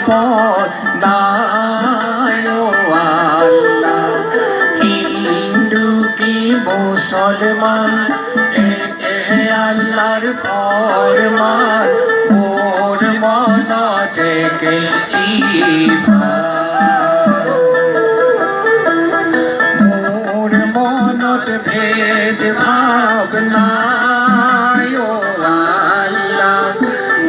পর নাই ও আল্লাহ। হিন্দু কি মুসলমান একে আল্লাহর ফরমান, মোর মন থেকে মোর মনত ভেদ ভাব নাই ও আল্লাহ।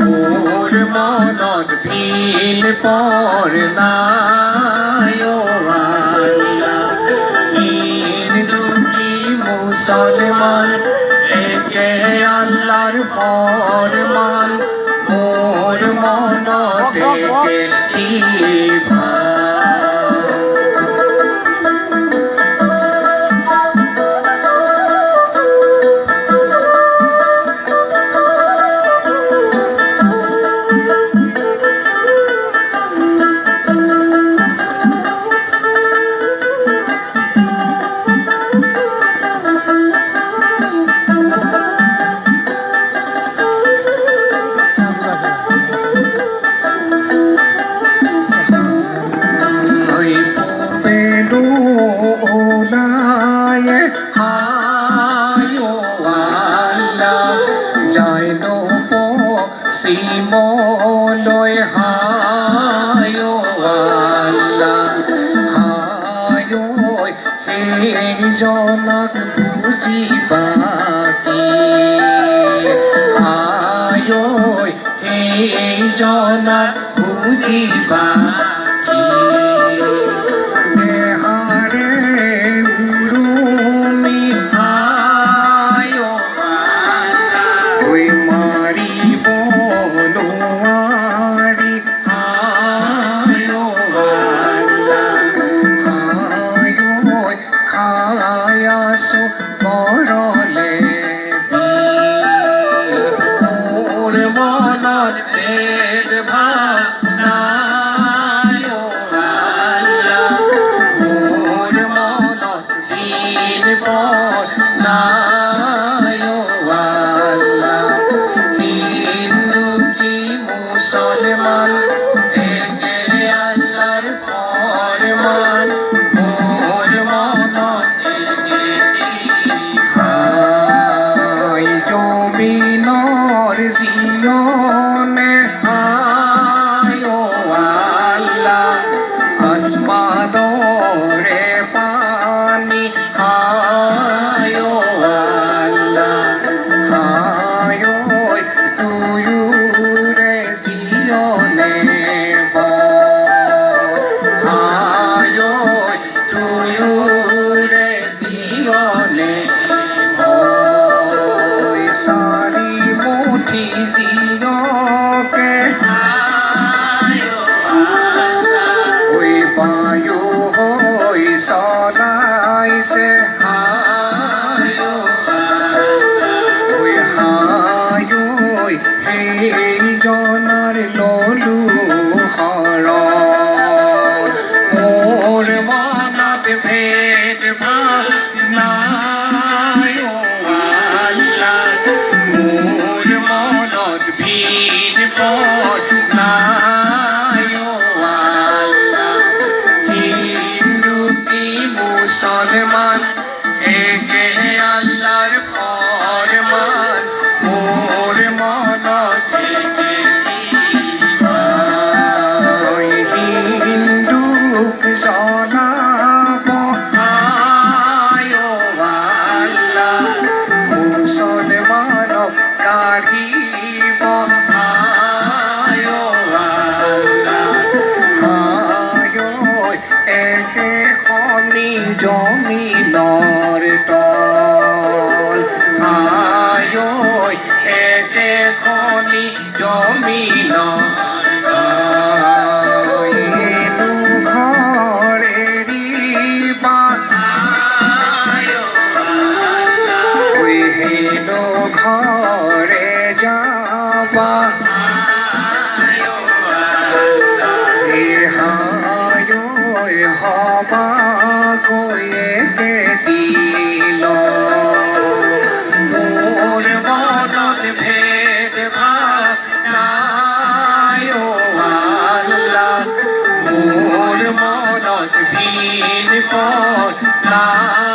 মোর মনত ভিল পর নাই ও আল্লাহ। হিন্দু কি মুসলমান একে আল্লাহর ফরমান, মোর মন থেকে সিমলয় হায় আল্লাহ। হায় হে জনক বুঝিবা কি, হায় হে জনক বুঝিবা কি। দেহারে উরুমি হায় আল্লাহ। ওই মারিব মরলে মোর মনত ভেদ ভাব নাই ও আল্লাহ। মোর মনত ভিল পর নাই ও আল্লাহ। হিন্দু কি মুসলমান একে আল্লাহর ফরমান, মোর মনত জমিনর জিয়নে হায় ও আল্লাহ। আসমাদরে পানি হায় ও আল্লাহ। হায় তুয়ুরে জিয়নে হায় তুয়ুরে জিয়নে সারি মুঠি জিয়কে ওই বায়ু হই সলাইছে হায় ওই হায় হে জনার ললু হর। মোর মনত ভেদ ভাব নাই ও আল্লাহ। মোর মনত ভিল পর নাই ও আল্লাহ। হিন্দু কি মুসলমান একে আল্লাহর ফরমান, মোর মনত থেকে হিন্দু জনাব হায় ও আল্লাহ। মুসলমান কাঢ়িব হায় ও আল্লাহ। হায় একে খনি জমিনৰ তল, হায় একে খনি জমিনৰ ঘরে যাবা হায় হবা কয়ে কে দিল। মোর মনত ভেদ ভাব নাই ও আল্লাহ। দিন পর না